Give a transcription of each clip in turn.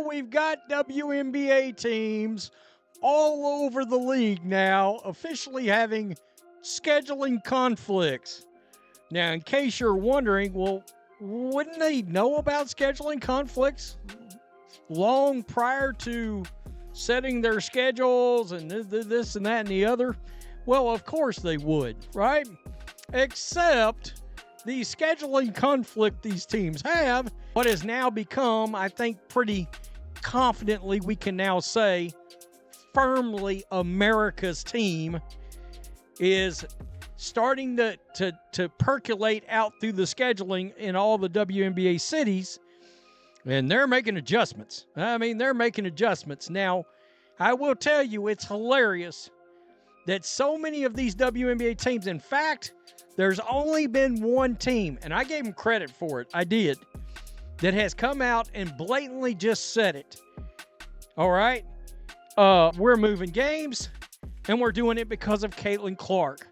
we've got WNBA teams all over the league now officially having scheduling conflicts. Now, in case you're wondering, well, wouldn't they know about scheduling conflicts long prior to setting their schedules and this and that and the other? Well, of course they would, right? Except the scheduling conflict these teams have, what has now become, I think pretty confidently we can now say, firmly America's team, is starting to percolate out through the scheduling in all the WNBA cities, and they're making adjustments. They're making adjustments. Now, I will tell you, it's hilarious that so many of these WNBA teams, in fact, there's only been one team, and I gave them credit for it, I did, that has come out and blatantly just said it. All right? We're moving games, and we're doing it because of Caitlin Clark.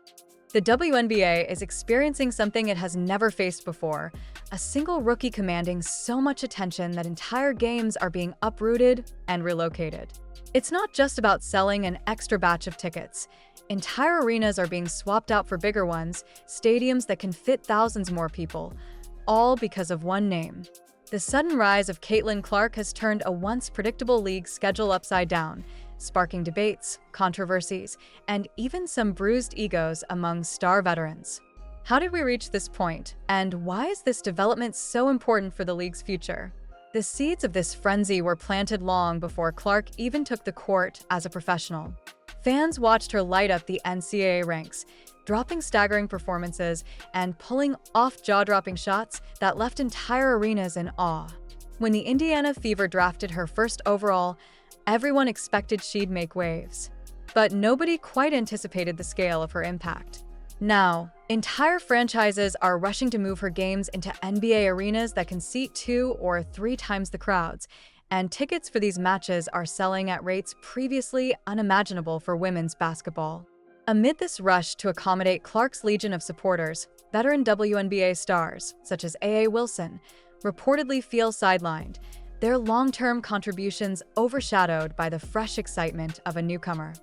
The WNBA is experiencing something it has never faced before, a single rookie commanding so much attention that entire games are being uprooted and relocated. It's not just about selling an extra batch of tickets. Entire arenas are being swapped out for bigger ones, stadiums that can fit thousands more people, all because of one name. The sudden rise of Caitlin Clark has turned a once predictable league schedule upside down, sparking debates, controversies, and even some bruised egos among star veterans. How did we reach this point, and why is this development so important for the league's future? The seeds of this frenzy were planted long before Clark even took the court as a professional. Fans watched her light up the NCAA ranks, dropping staggering performances and pulling off jaw-dropping shots that left entire arenas in awe. When the Indiana Fever drafted her first overall, everyone expected she'd make waves. But nobody quite anticipated the scale of her impact. Now, entire franchises are rushing to move her games into NBA arenas that can seat 2 or 3 times the crowds, and tickets for these matches are selling at rates previously unimaginable for women's basketball. Amid this rush to accommodate Clark's legion of supporters, veteran WNBA stars, such as A.A. Wilson, reportedly feel sidelined, their long-term contributions overshadowed by the fresh excitement of a newcomer.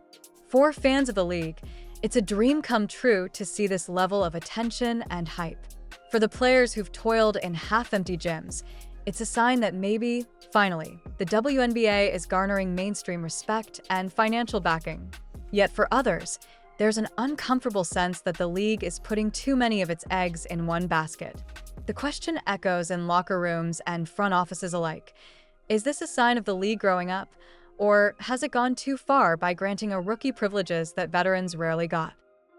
For fans of the league, it's a dream come true to see this level of attention and hype. For the players who've toiled in half-empty gyms, it's a sign that maybe, finally, the WNBA is garnering mainstream respect and financial backing. Yet for others, there's an uncomfortable sense that the league is putting too many of its eggs in one basket. The question echoes in locker rooms and front offices alike. Is this a sign of the league growing up, or has it gone too far by granting a rookie privileges that veterans rarely got?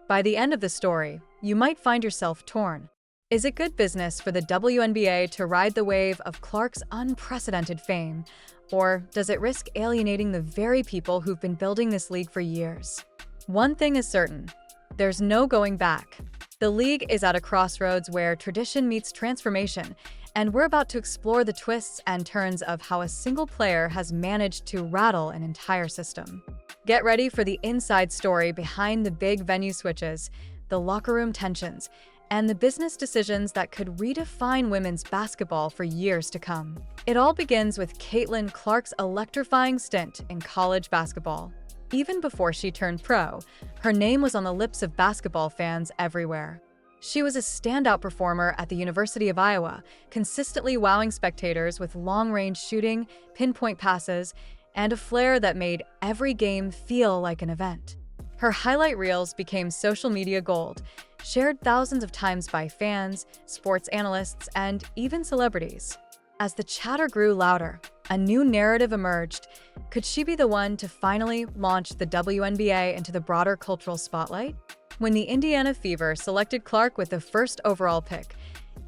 By the end of the story, you might find yourself torn. Is it good business for the WNBA to ride the wave of Clark's unprecedented fame, or does it risk alienating the very people who've been building this league for years? One thing is certain, there's no going back. The league is at a crossroads where tradition meets transformation, and we're about to explore the twists and turns of how a single player has managed to rattle an entire system. Get ready for the inside story behind the big venue switches, the locker room tensions, and the business decisions that could redefine women's basketball for years to come. It all begins with Caitlin Clark's electrifying stint in college basketball. Even before she turned pro, her name was on the lips of basketball fans everywhere. She was a standout performer at the University of Iowa, consistently wowing spectators with long-range shooting, pinpoint passes, and a flair that made every game feel like an event. Her highlight reels became social media gold, shared thousands of times by fans, sports analysts, and even celebrities. As the chatter grew louder, a new narrative emerged. Could she be the one to finally launch the WNBA into the broader cultural spotlight? When the Indiana Fever selected Clark with the first overall pick,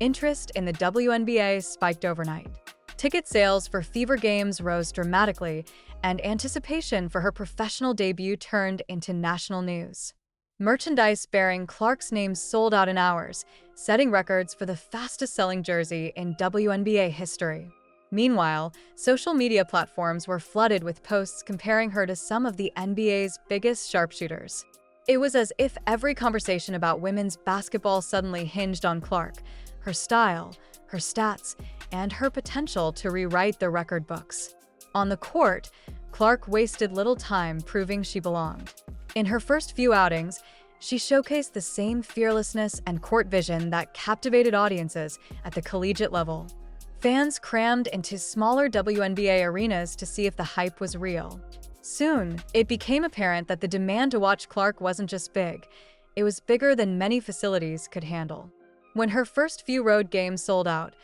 interest in the WNBA spiked overnight. Ticket sales for Fever games rose dramatically, and anticipation for her professional debut turned into national news. Merchandise bearing Clark's name sold out in hours, setting records for the fastest-selling jersey in WNBA history. Meanwhile, social media platforms were flooded with posts comparing her to some of the NBA's biggest sharpshooters. It was as if every conversation about women's basketball suddenly hinged on Clark, her style, her stats, and her potential to rewrite the record books. On the court, Clark wasted little time proving she belonged. In her first few outings, she showcased the same fearlessness and court vision that captivated audiences at the collegiate level. Fans crammed into smaller WNBA arenas to see if the hype was real. Soon, it became apparent that the demand to watch Clark wasn't just big, it was bigger than many facilities could handle. When her first few road games sold out,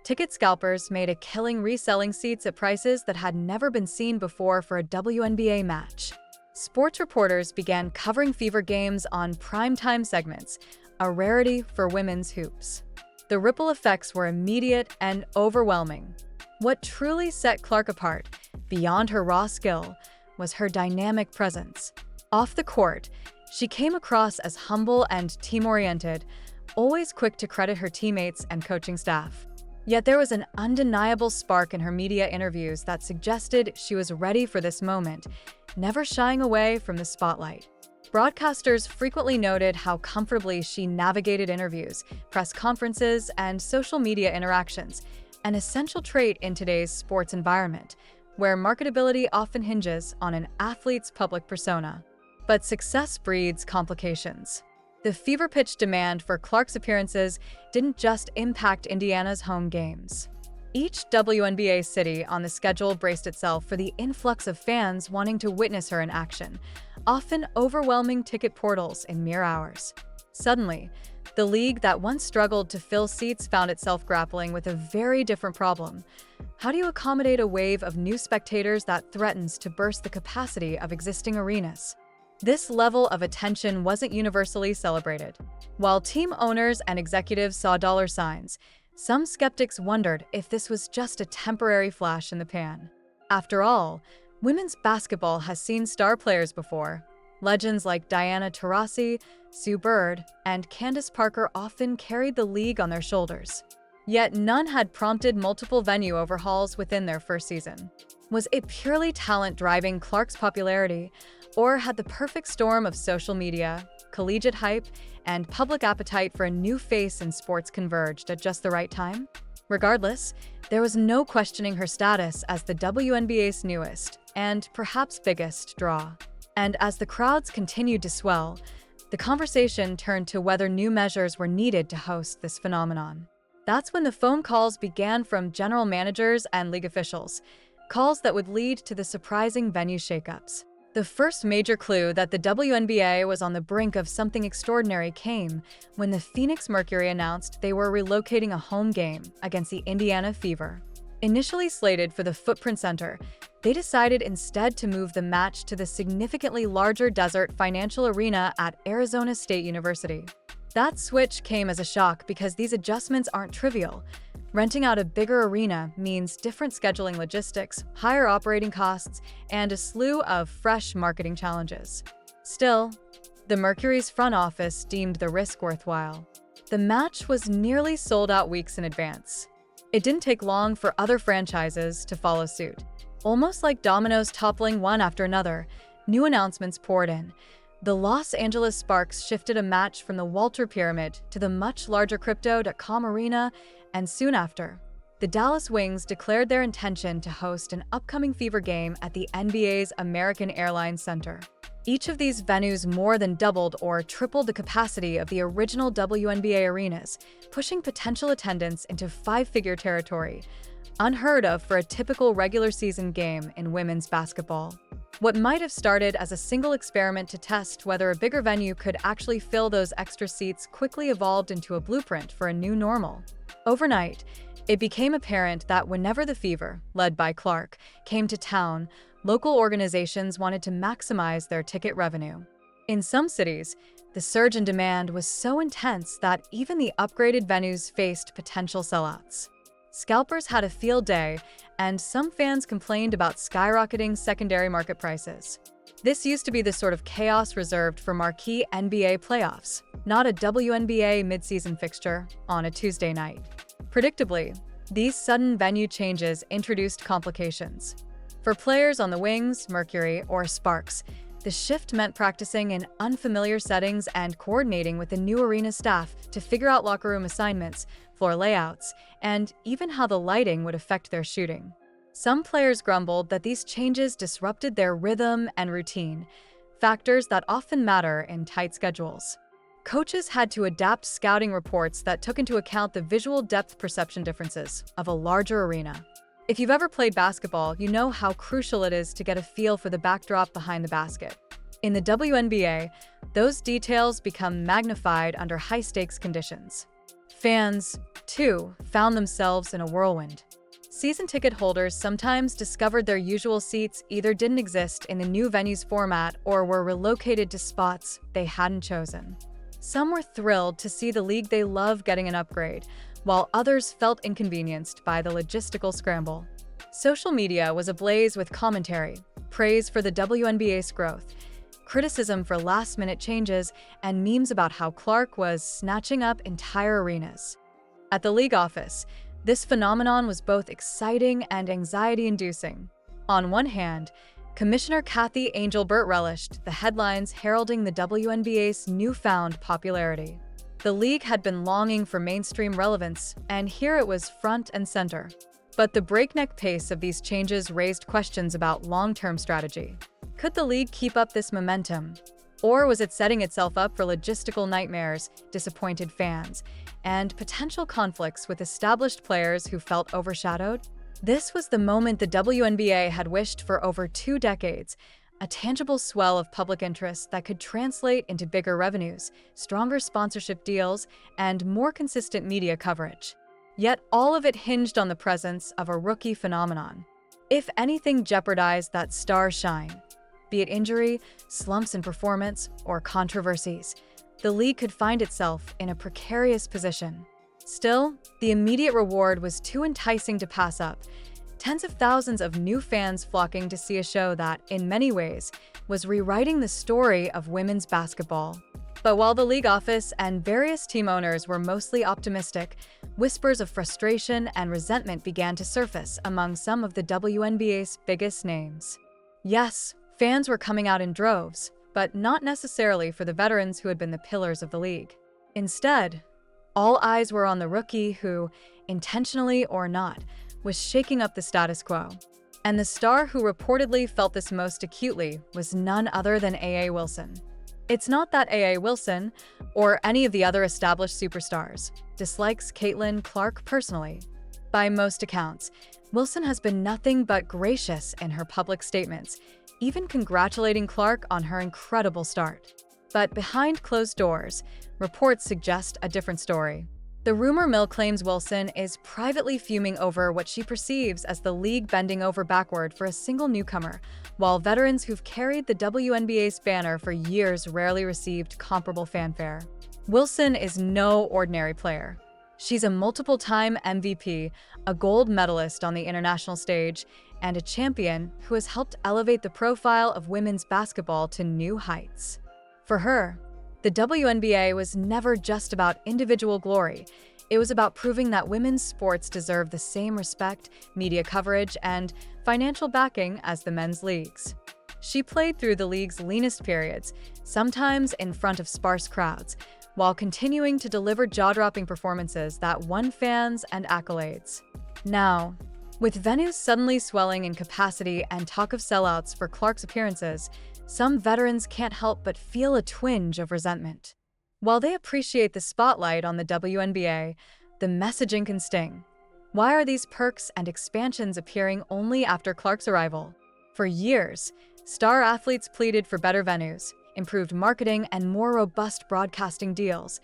ticket scalpers made a killing reselling seats at prices that had never been seen before for a WNBA match. Sports reporters began covering Fever games on primetime segments, a rarity for women's hoops. The ripple effects were immediate and overwhelming. What truly set Clark apart, beyond her raw skill, was her dynamic presence. Off the court, she came across as humble and team-oriented, always quick to credit her teammates and coaching staff. Yet there was an undeniable spark in her media interviews that suggested she was ready for this moment, never shying away from the spotlight. Broadcasters frequently noted how comfortably she navigated interviews, press conferences, and social media interactions, an essential trait in today's sports environment, where marketability often hinges on an athlete's public persona. But success breeds complications. The fever-pitch demand for Clark's appearances didn't just impact Indiana's home games. Each WNBA city on the schedule braced itself for the influx of fans wanting to witness her in action, often overwhelming ticket portals in mere hours. Suddenly, the league that once struggled to fill seats found itself grappling with a very different problem. How do you accommodate a wave of new spectators that threatens to burst the capacity of existing arenas? This level of attention wasn't universally celebrated. While team owners and executives saw dollar signs, some skeptics wondered if this was just a temporary flash in the pan. After all, women's basketball has seen star players before. Legends like Diana Taurasi, Sue Bird, and Candace Parker often carried the league on their shoulders. Yet none had prompted multiple venue overhauls within their first season. Was it purely talent driving Clark's popularity, or had the perfect storm of social media, collegiate hype, and public appetite for a new face in sports converged at just the right time? Regardless, there was no questioning her status as the WNBA's newest, and perhaps biggest, draw. And as the crowds continued to swell, the conversation turned to whether new measures were needed to host this phenomenon. That's when the phone calls began from general managers and league officials, calls that would lead to the surprising venue shakeups. The first major clue that the WNBA was on the brink of something extraordinary came when the Phoenix Mercury announced they were relocating a home game against the Indiana Fever. Initially slated for the Footprint Center, they decided instead to move the match to the significantly larger Desert Financial Arena at Arizona State University. That switch came as a shock because these adjustments aren't trivial. Renting out a bigger arena means different scheduling logistics, higher operating costs, and a slew of fresh marketing challenges. Still, the Mercury's front office deemed the risk worthwhile. The match was nearly sold out weeks in advance. It didn't take long for other franchises to follow suit. Almost like dominoes toppling one after another, new announcements poured in. The Los Angeles Sparks shifted a match from the Walter Pyramid to the much larger Crypto.com Arena, and soon after, the Dallas Wings declared their intention to host an upcoming Fever game at the NBA's American Airlines Center. Each of these venues more than doubled or tripled the capacity of the original WNBA arenas, pushing potential attendance into five-figure territory, unheard of for a typical regular season game in women's basketball. What might have started as a single experiment to test whether a bigger venue could actually fill those extra seats quickly evolved into a blueprint for a new normal. Overnight, it became apparent that whenever the Fever, led by Clark, came to town, local organizations wanted to maximize their ticket revenue. In some cities, the surge in demand was so intense that even the upgraded venues faced potential sellouts. Scalpers had a field day, and some fans complained about skyrocketing secondary market prices. This used to be the sort of chaos reserved for marquee NBA playoffs, not a WNBA midseason fixture on a Tuesday night. Predictably, these sudden venue changes introduced complications. For players on the Wings, Mercury, or Sparks, the shift meant practicing in unfamiliar settings and coordinating with the new arena staff to figure out locker room assignments, floor layouts, and even how the lighting would affect their shooting. Some players grumbled that these changes disrupted their rhythm and routine, factors that often matter in tight schedules. Coaches had to adapt scouting reports that took into account the visual depth perception differences of a larger arena. If you've ever played basketball, you know how crucial it is to get a feel for the backdrop behind the basket. In the WNBA, those details become magnified under high-stakes conditions. Fans, too, found themselves in a whirlwind. Season ticket holders sometimes discovered their usual seats either didn't exist in the new venue's format or were relocated to spots they hadn't chosen. Some were thrilled to see the league they love getting an upgrade, while others felt inconvenienced by the logistical scramble. Social media was ablaze with commentary, praise for the WNBA's growth, criticism for last-minute changes, and memes about how Clark was snatching up entire arenas. At the league office, this phenomenon was both exciting and anxiety-inducing. On one hand, Commissioner Kathy Angelbert relished the headlines heralding the WNBA's newfound popularity. The league had been longing for mainstream relevance, and here it was front and center. But the breakneck pace of these changes raised questions about long-term strategy. Could the league keep up this momentum? Or was it setting itself up for logistical nightmares, disappointed fans, and potential conflicts with established players who felt overshadowed? This was the moment the WNBA had wished for over 2 decades, a tangible swell of public interest that could translate into bigger revenues, stronger sponsorship deals, and more consistent media coverage. Yet all of it hinged on the presence of a rookie phenomenon. If anything jeopardized that star shine, be it injury, slumps in performance, or controversies, the league could find itself in a precarious position. Still, the immediate reward was too enticing to pass up. Tens of thousands of new fans flocking to see a show that, in many ways, was rewriting the story of women's basketball. But while the league office and various team owners were mostly optimistic, whispers of frustration and resentment began to surface among some of the WNBA's biggest names. Yes, fans were coming out in droves, but not necessarily for the veterans who had been the pillars of the league. Instead, all eyes were on the rookie who, intentionally or not, was shaking up the status quo. And the star who reportedly felt this most acutely was none other than A.A. Wilson. It's not that A.A. Wilson, or any of the other established superstars, dislikes Caitlin Clark personally. By most accounts, Wilson has been nothing but gracious in her public statements, even congratulating Clark on her incredible start. But behind closed doors, reports suggest a different story. The rumor mill claims Wilson is privately fuming over what she perceives as the league bending over backward for a single newcomer, while veterans who've carried the WNBA's banner for years rarely received comparable fanfare. Wilson is no ordinary player. She's a multiple-time MVP, a gold medalist on the international stage, and a champion who has helped elevate the profile of women's basketball to new heights. For her, the WNBA was never just about individual glory. It was about proving that women's sports deserve the same respect, media coverage, and financial backing as the men's leagues. She played through the league's leanest periods, sometimes in front of sparse crowds, while continuing to deliver jaw-dropping performances that won fans and accolades. Now, with venues suddenly swelling in capacity and talk of sellouts for Clark's appearances, some veterans can't help but feel a twinge of resentment. While they appreciate the spotlight on the WNBA, the messaging can sting. Why are these perks and expansions appearing only after Clark's arrival? For years, star athletes pleaded for better venues, improved marketing, and more robust broadcasting deals,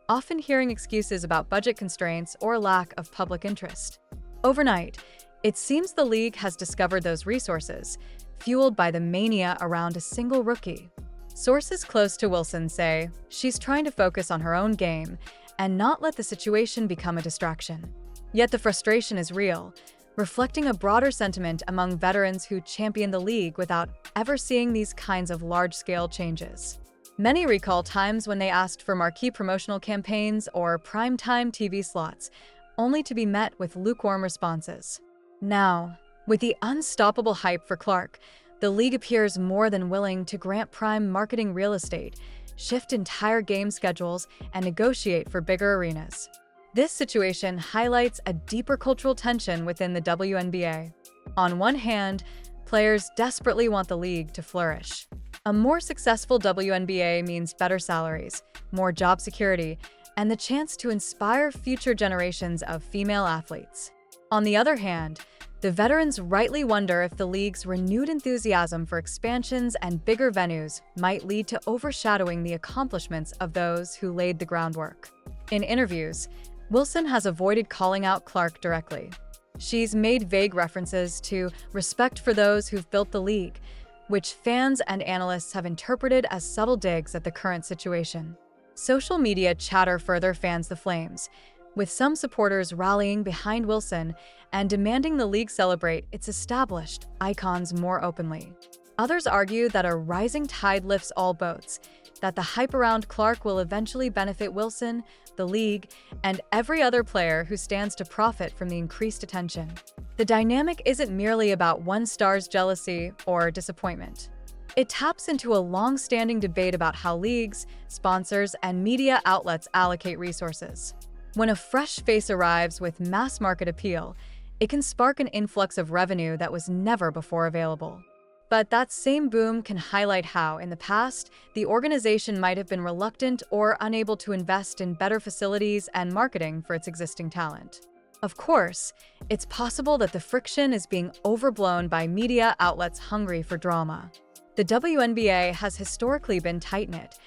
often hearing excuses about budget constraints or lack of public interest. Overnight, it seems the league has discovered those resources, fueled by the mania around a single rookie. Sources close to Wilson say she's trying to focus on her own game and not let the situation become a distraction. Yet the frustration is real, reflecting a broader sentiment among veterans who champion the league without ever seeing these kinds of large-scale changes. Many recall times when they asked for marquee promotional campaigns or primetime TV slots, only to be met with lukewarm responses. Now, with the unstoppable hype for Clark, the league appears more than willing to grant prime marketing real estate, shift entire game schedules, and negotiate for bigger arenas. This situation highlights a deeper cultural tension within the WNBA. On one hand, players desperately want the league to flourish. A more successful WNBA means better salaries, more job security, and the chance to inspire future generations of female athletes. On the other hand, the veterans rightly wonder if the league's renewed enthusiasm for expansions and bigger venues might lead to overshadowing the accomplishments of those who laid the groundwork. In interviews, Wilson has avoided calling out Clark directly. She's made vague references to respect for those who've built the league, which fans and analysts have interpreted as subtle digs at the current situation. Social media chatter further fans the flames, with some supporters rallying behind Wilson and demanding the league celebrate its established icons more openly. Others argue that a rising tide lifts all boats, that the hype around Clark will eventually benefit Wilson, the league, and every other player who stands to profit from the increased attention. The dynamic isn't merely about one star's jealousy or disappointment. It taps into a long-standing debate about how leagues, sponsors, and media outlets allocate resources. When a fresh face arrives with mass market appeal, it can spark an influx of revenue that was never before available. But that same boom can highlight how, in the past, the organization might have been reluctant or unable to invest in better facilities and marketing for its existing talent. Of course, it's possible that the friction is being overblown by media outlets hungry for drama. The WNBA has historically been tight-knit.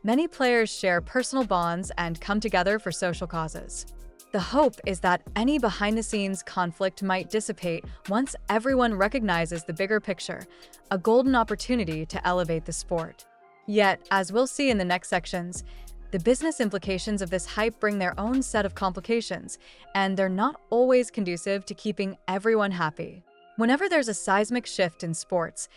Many players share personal bonds and come together for social causes. The hope is that any behind-the-scenes conflict might dissipate once everyone recognizes the bigger picture, a golden opportunity to elevate the sport. Yet, as we'll see in the next sections, the business implications of this hype bring their own set of complications, and they're not always conducive to keeping everyone happy. Whenever there's a seismic shift in sports,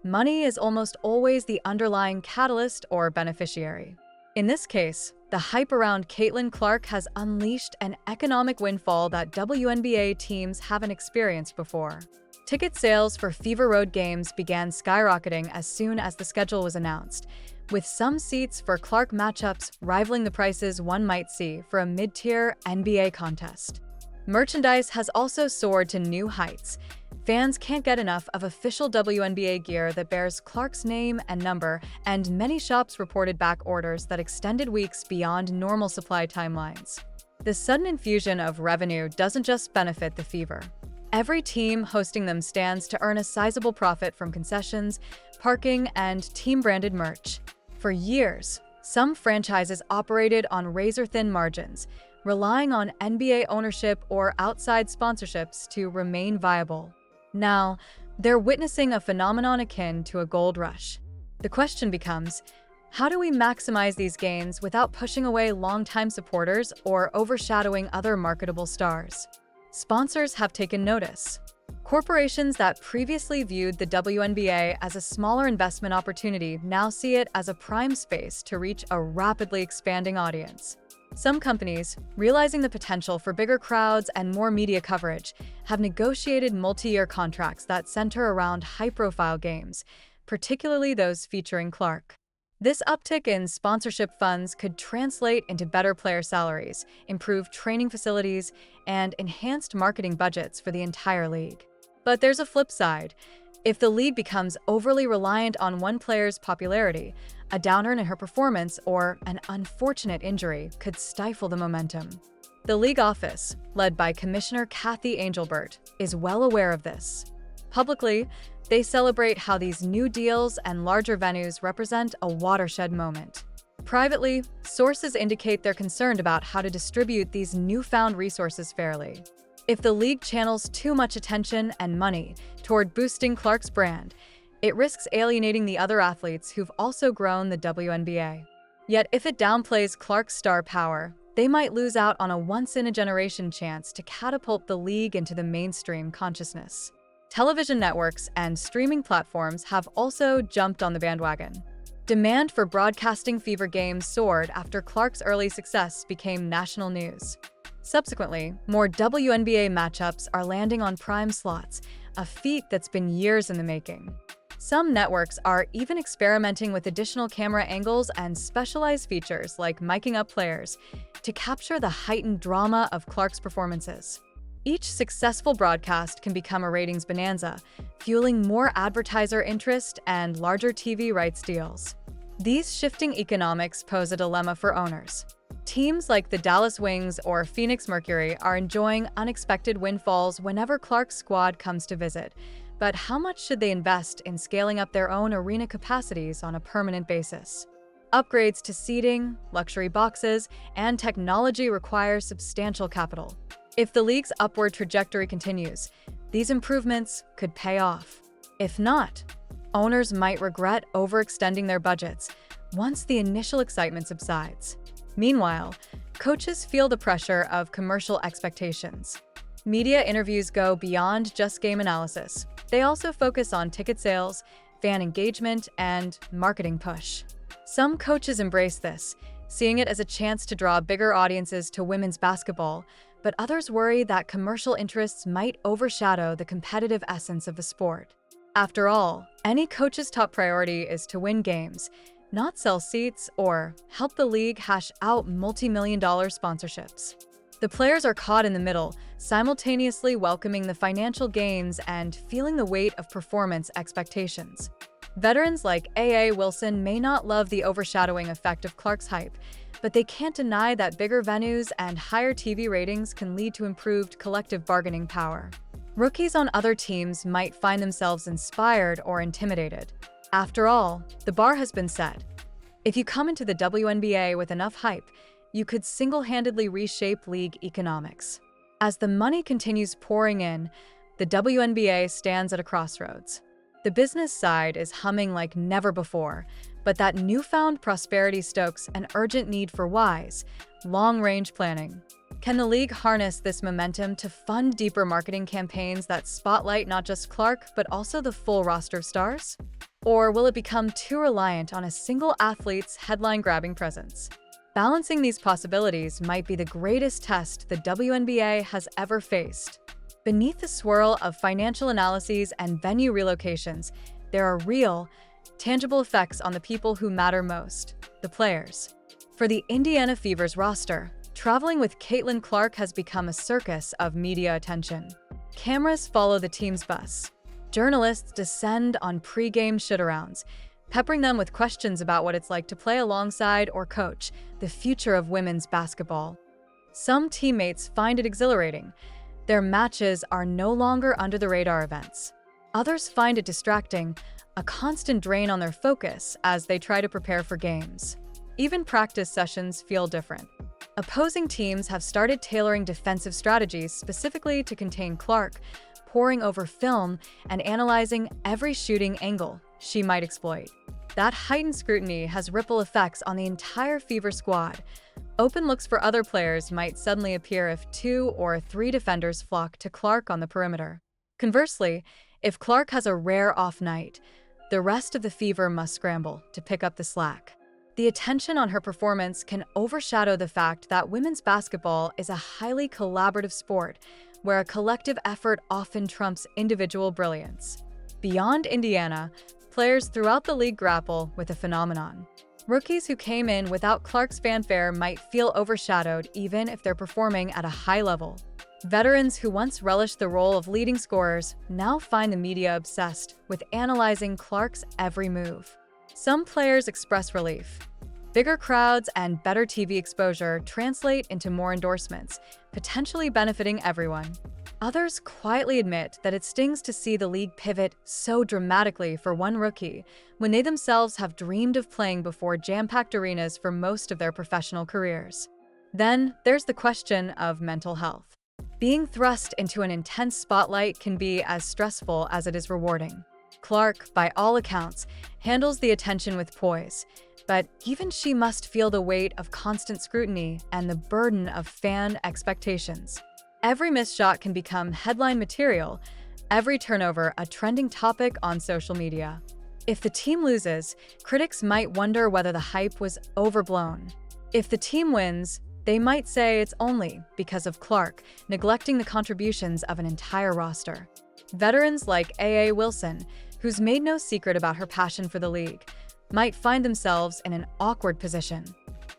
money is almost always the underlying catalyst or beneficiary. In this case, the hype around Caitlin Clark has unleashed an economic windfall that WNBA teams haven't experienced before. Ticket sales for Fever Road games began skyrocketing as soon as the schedule was announced, with some seats for Clark matchups rivaling the prices one might see for a mid-tier NBA contest. Merchandise has also soared to new heights. Fans can't get enough of official WNBA gear that bears Clark's name and number, and many shops reported back orders that extended weeks beyond normal supply timelines. The sudden infusion of revenue doesn't just benefit the Fever. Every team hosting them stands to earn a sizable profit from concessions, parking, and team-branded merch. For years, some franchises operated on razor-thin margins, relying on NBA ownership or outside sponsorships to remain viable. Now, they're witnessing a phenomenon akin to a gold rush. The question becomes, how do we maximize these gains without pushing away longtime supporters or overshadowing other marketable stars? Sponsors have taken notice. Corporations that previously viewed the WNBA as a smaller investment opportunity now see it as a prime space to reach a rapidly expanding audience. Some companies, realizing the potential for bigger crowds and more media coverage, have negotiated multi-year contracts that center around high-profile games, particularly those featuring Clark. This uptick in sponsorship funds could translate into better player salaries, improved training facilities, and enhanced marketing budgets for the entire league. But there's a flip side. If the league becomes overly reliant on one player's popularity, a downturn in her performance or an unfortunate injury could stifle the momentum. The league office, led by Commissioner Kathy Angelbert, is well aware of this. Publicly, they celebrate how these new deals and larger venues represent a watershed moment. Privately, sources indicate they're concerned about how to distribute these newfound resources fairly. If the league channels too much attention and money toward boosting Clark's brand, it risks alienating the other athletes who've also grown the WNBA. Yet if it downplays Clark's star power, they might lose out on a once-in-a-generation chance to catapult the league into the mainstream consciousness. Television networks and streaming platforms have also jumped on the bandwagon. Demand for broadcasting Fever games soared after Clark's early success became national news. Subsequently, more WNBA matchups are landing on prime slots, a feat that's been years in the making. Some networks are even experimenting with additional camera angles and specialized features like miking up players to capture the heightened drama of Clark's performances. Each successful broadcast can become a ratings bonanza, fueling more advertiser interest and larger TV rights deals. These shifting economics pose a dilemma for owners. Teams like the Dallas Wings or Phoenix Mercury are enjoying unexpected windfalls whenever Clark's squad comes to visit. But how much should they invest in scaling up their own arena capacities on a permanent basis? Upgrades to seating, luxury boxes, and technology require substantial capital. If the league's upward trajectory continues, these improvements could pay off. If not, owners might regret overextending their budgets once the initial excitement subsides. Meanwhile, coaches feel the pressure of commercial expectations. Media interviews go beyond just game analysis. They also focus on ticket sales, fan engagement, and marketing push. Some coaches embrace this, seeing it as a chance to draw bigger audiences to women's basketball, but others worry that commercial interests might overshadow the competitive essence of the sport. After all, any coach's top priority is to win games, not sell seats or help the league hash out multi-million-dollar sponsorships. The players are caught in the middle, simultaneously welcoming the financial gains and feeling the weight of performance expectations. Veterans like A.A. Wilson may not love the overshadowing effect of Clark's hype, but they can't deny that bigger venues and higher TV ratings can lead to improved collective bargaining power. Rookies on other teams might find themselves inspired or intimidated. After all, the bar has been set. If you come into the WNBA with enough hype, you could single-handedly reshape league economics. As the money continues pouring in, the WNBA stands at a crossroads. The business side is humming like never before, but that newfound prosperity stokes an urgent need for wise, long-range planning. Can the league harness this momentum to fund deeper marketing campaigns that spotlight not just Clark, but also the full roster of stars? Or will it become too reliant on a single athlete's headline-grabbing presence? Balancing these possibilities might be the greatest test the WNBA has ever faced. Beneath the swirl of financial analyses and venue relocations, there are real, tangible effects on the people who matter most, the players. For the Indiana Fever's roster, traveling with Caitlin Clark has become a circus of media attention. Cameras follow the team's bus. Journalists descend on pre-game shit-arounds, peppering them with questions about what it's like to play alongside or coach the future of women's basketball. Some teammates find it exhilarating. Their matches are no longer under-the-radar events. Others find it distracting, a constant drain on their focus as they try to prepare for games. Even practice sessions feel different. Opposing teams have started tailoring defensive strategies specifically to contain Clark, poring over film and analyzing every shooting angle she might exploit. That heightened scrutiny has ripple effects on the entire Fever squad. Open looks for other players might suddenly appear if 2 or 3 defenders flock to Clark on the perimeter. Conversely, if Clark has a rare off night, the rest of the Fever must scramble to pick up the slack. The attention on her performance can overshadow the fact that women's basketball is a highly collaborative sport where a collective effort often trumps individual brilliance. Beyond Indiana, players throughout the league grapple with a phenomenon. Rookies who came in without Clark's fanfare might feel overshadowed even if they're performing at a high level. Veterans who once relished the role of leading scorers now find the media obsessed with analyzing Clark's every move. Some players express relief. Bigger crowds and better TV exposure translate into more endorsements, potentially benefiting everyone. Others quietly admit that it stings to see the league pivot so dramatically for one rookie when they themselves have dreamed of playing before jam-packed arenas for most of their professional careers. Then there's the question of mental health. Being thrust into an intense spotlight can be as stressful as it is rewarding. Clark, by all accounts, handles the attention with poise, but even she must feel the weight of constant scrutiny and the burden of fan expectations. Every missed shot can become headline material, every turnover a trending topic on social media. If the team loses, critics might wonder whether the hype was overblown. If the team wins, they might say it's only because of Clark, neglecting the contributions of an entire roster. Veterans like A.A. Wilson, who's made no secret about her passion for the league, might find themselves in an awkward position.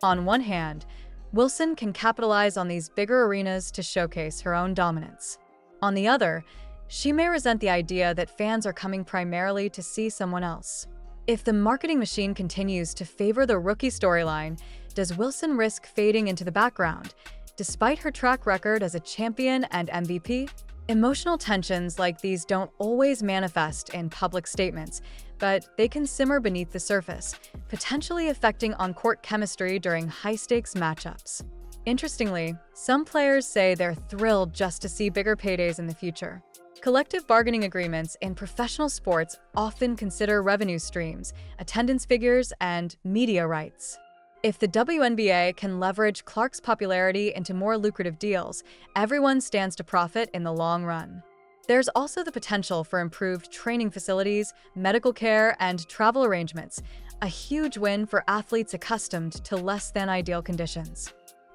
On one hand, Wilson can capitalize on these bigger arenas to showcase her own dominance. On the other, she may resent the idea that fans are coming primarily to see someone else. If the marketing machine continues to favor the rookie storyline, does Wilson risk fading into the background, despite her track record as a champion and MVP? Emotional tensions like these don't always manifest in public statements, but they can simmer beneath the surface, potentially affecting on-court chemistry during high-stakes matchups. Interestingly, some players say they're thrilled just to see bigger paydays in the future. Collective bargaining agreements in professional sports often consider revenue streams, attendance figures, and media rights. If the WNBA can leverage Clark's popularity into more lucrative deals, everyone stands to profit in the long run. There's also the potential for improved training facilities, medical care, and travel arrangements, a huge win for athletes accustomed to less-than-ideal conditions.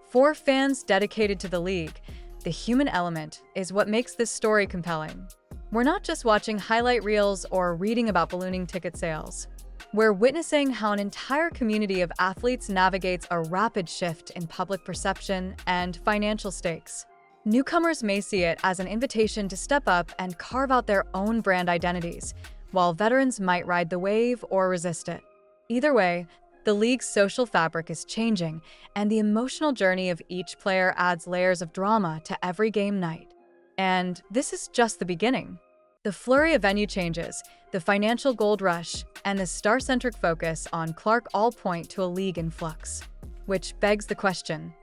For fans dedicated to the league, the human element is what makes this story compelling. We're not just watching highlight reels or reading about ballooning ticket sales. We're witnessing how an entire community of athletes navigates a rapid shift in public perception and financial stakes. Newcomers may see it as an invitation to step up and carve out their own brand identities, while veterans might ride the wave or resist it. Either way, the league's social fabric is changing, and the emotional journey of each player adds layers of drama to every game night. And this is just the beginning. The flurry of venue changes, the financial gold rush, and the star-centric focus on Clark all point to a league in flux. Which begs the question,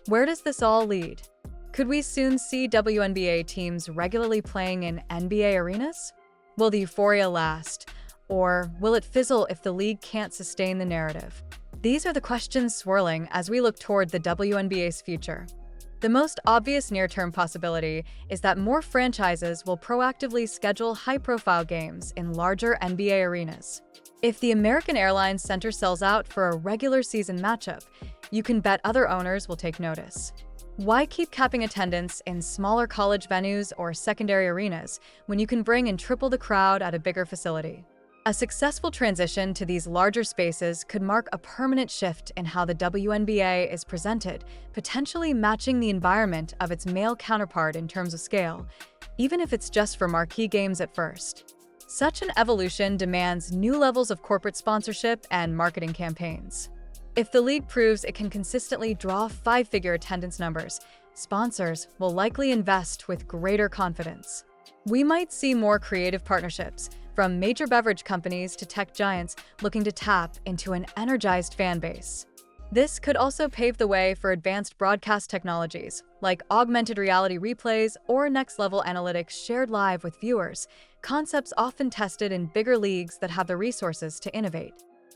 where does this all lead? Could we soon see WNBA teams regularly playing in NBA arenas? Will the euphoria last? Or will it fizzle if the league can't sustain the narrative? These are the questions swirling as we look toward the WNBA's future. The most obvious near-term possibility is that more franchises will proactively schedule high-profile games in larger NBA arenas. If the American Airlines Center sells out for a regular season matchup, you can bet other owners will take notice. Why keep capping attendance in smaller college venues or secondary arenas when you can bring in triple the crowd at a bigger facility? A successful transition to these larger spaces could mark a permanent shift in how the WNBA is presented, potentially matching the environment of its male counterpart in terms of scale, even if it's just for marquee games at first. Such an evolution demands new levels of corporate sponsorship and marketing campaigns. If the league proves it can consistently draw five-figure attendance numbers, sponsors will likely invest with greater confidence. We might see more creative partnerships, from major beverage companies to tech giants looking to tap into an energized fan base. This could also pave the way for advanced broadcast technologies, like augmented reality replays or next-level analytics shared live with viewers, concepts often tested in bigger leagues that have the resources to innovate.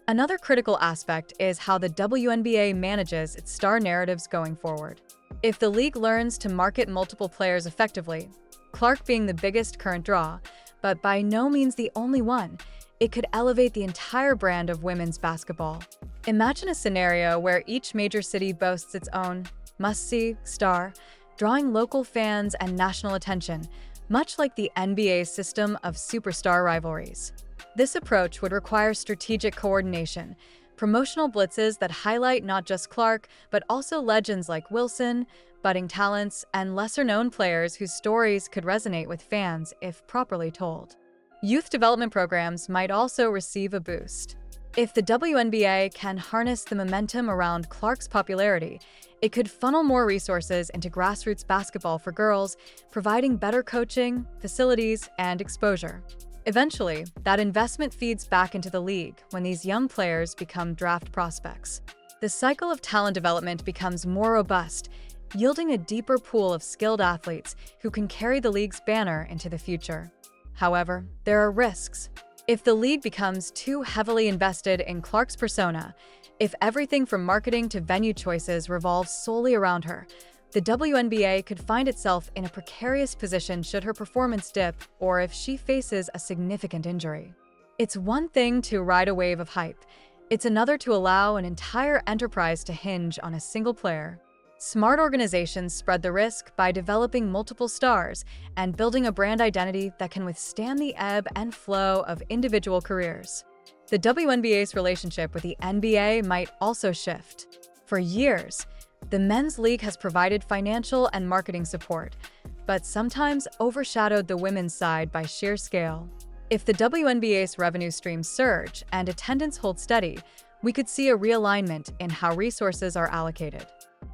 Another critical aspect is how the WNBA manages its star narratives going forward. If the league learns to market multiple players effectively, Clark being the biggest current draw, but by no means the only one, it could elevate the entire brand of women's basketball. Imagine a scenario where each major city boasts its own must-see star, drawing local fans and national attention, much like the NBA's system of superstar rivalries. This approach would require strategic coordination, promotional blitzes that highlight not just Clark, but also legends like Wilson, budding talents, and lesser-known players whose stories could resonate with fans if properly told. Youth development programs might also receive a boost. If the WNBA can harness the momentum around Clark's popularity, it could funnel more resources into grassroots basketball for girls, providing better coaching, facilities, and exposure. Eventually, that investment feeds back into the league when these young players become draft prospects. The cycle of talent development becomes more robust, yielding a deeper pool of skilled athletes who can carry the league's banner into the future. However, there are risks. If the league becomes too heavily invested in Clark's persona, if everything from marketing to venue choices revolves solely around her, the WNBA could find itself in a precarious position should her performance dip or if she faces a significant injury. It's one thing to ride a wave of hype. It's another to allow an entire enterprise to hinge on a single player. Smart organizations spread the risk by developing multiple stars and building a brand identity that can withstand the ebb and flow of individual careers. The WNBA's relationship with the NBA might also shift. For years, The men's league has provided financial and marketing support, but sometimes overshadowed the women's side by sheer scale. If the WNBA's revenue streams surge and attendance holds steady, we could see a realignment in how resources are allocated.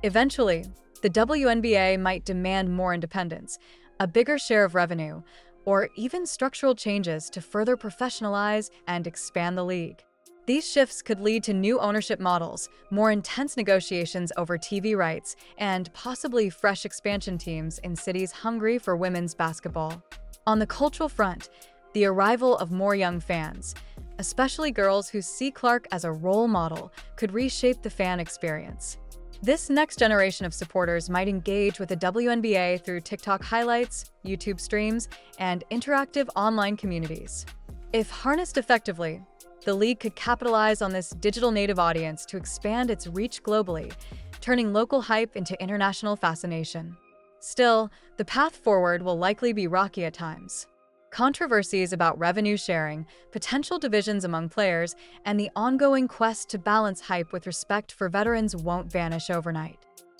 Eventually, the WNBA might demand more independence, a bigger share of revenue, or even structural changes to further professionalize and expand the league. These shifts could lead to new ownership models, more intense negotiations over TV rights, and possibly fresh expansion teams in cities hungry for women's basketball. On the cultural front, the arrival of more young fans, especially girls who see Clark as a role model, could reshape the fan experience. This next generation of supporters might engage with the WNBA through TikTok highlights, YouTube streams, and interactive online communities. If harnessed effectively, the league could capitalize on this digital native audience to expand its reach globally, turning local hype into international fascination. Still, the path forward will likely be rocky at times. Controversies about revenue sharing, potential divisions among players, and the ongoing quest to balance hype with respect for veterans won't vanish overnight.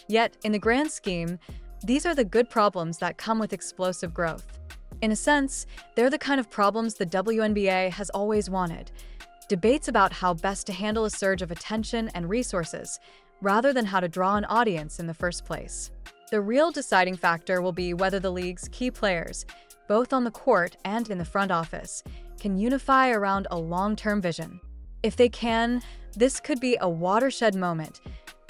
Yet, in the grand scheme, these are the good problems that come with explosive growth. In a sense, they're the kind of problems the WNBA has always wanted. Debates about how best to handle a surge of attention and resources, rather than how to draw an audience in the first place. The real deciding factor will be whether the league's key players, both on the court and in the front office, can unify around a long-term vision. If they can, this could be a watershed moment,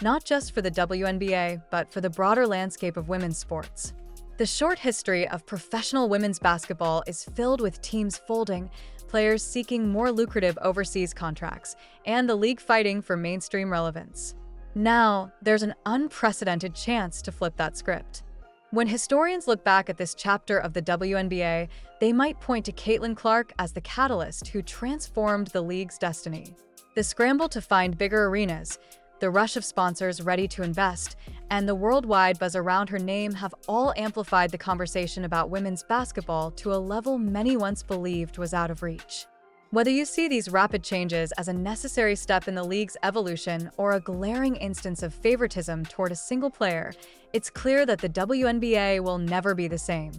not just for the WNBA, but for the broader landscape of women's sports. The short history of professional women's basketball is filled with teams folding, players seeking more lucrative overseas contracts, and the league fighting for mainstream relevance. Now, there's an unprecedented chance to flip that script. When historians look back at this chapter of the WNBA, they might point to Caitlin Clark as the catalyst who transformed the league's destiny. The scramble to find bigger arenas, the rush of sponsors ready to invest, and the worldwide buzz around her name have all amplified the conversation about women's basketball to a level many once believed was out of reach. Whether you see these rapid changes as a necessary step in the league's evolution or a glaring instance of favoritism toward a single player, it's clear that the WNBA will never be the same.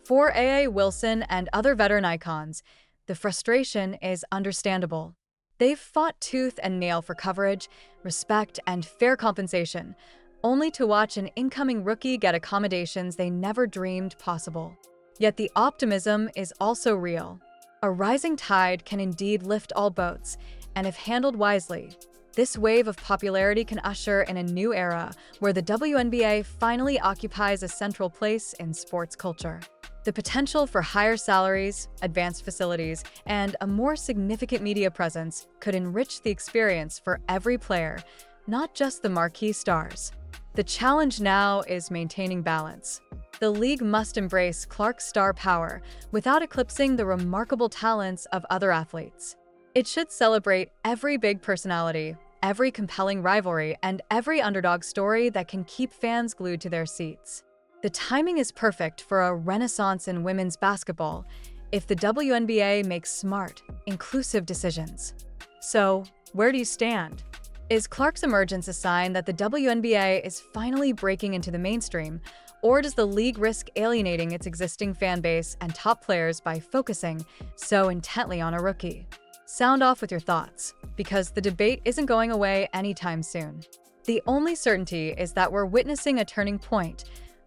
For A.A. Wilson and other veteran icons, the frustration is understandable. They've fought tooth and nail for coverage, respect, and fair compensation, only to watch an incoming rookie get accommodations they never dreamed possible. Yet the optimism is also real. A rising tide can indeed lift all boats, and if handled wisely, this wave of popularity can usher in a new era where the WNBA finally occupies a central place in sports culture. The potential for higher salaries, advanced facilities, and a more significant media presence could enrich the experience for every player, not just the marquee stars. The challenge now is maintaining balance. The league must embrace Clark's star power without eclipsing the remarkable talents of other athletes. It should celebrate every big personality, every compelling rivalry, and every underdog story that can keep fans glued to their seats. The timing is perfect for a renaissance in women's basketball if the WNBA makes smart, inclusive decisions. So, where do you stand? Is Clark's emergence a sign that the WNBA is finally breaking into the mainstream, or does the league risk alienating its existing fan base and top players by focusing so intently on a rookie? Sound off with your thoughts, because the debate isn't going away anytime soon. The only certainty is that we're witnessing a turning point,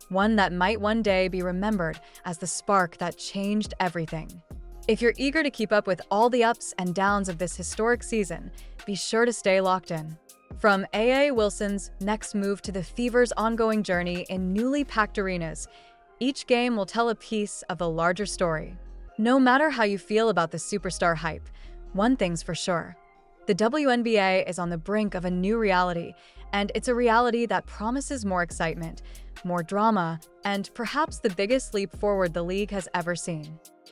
one that might one day be remembered as the spark that changed everything. If you're eager to keep up with all the ups and downs of this historic season, be sure to stay locked in. From A.A. Wilson's next move to the Fever's ongoing journey in newly packed arenas, each game will tell a piece of a larger story. No matter how you feel about the superstar hype, one thing's for sure. The WNBA is on the brink of a new reality, and it's a reality that promises more excitement, more drama, and perhaps the biggest leap forward the league has ever seen.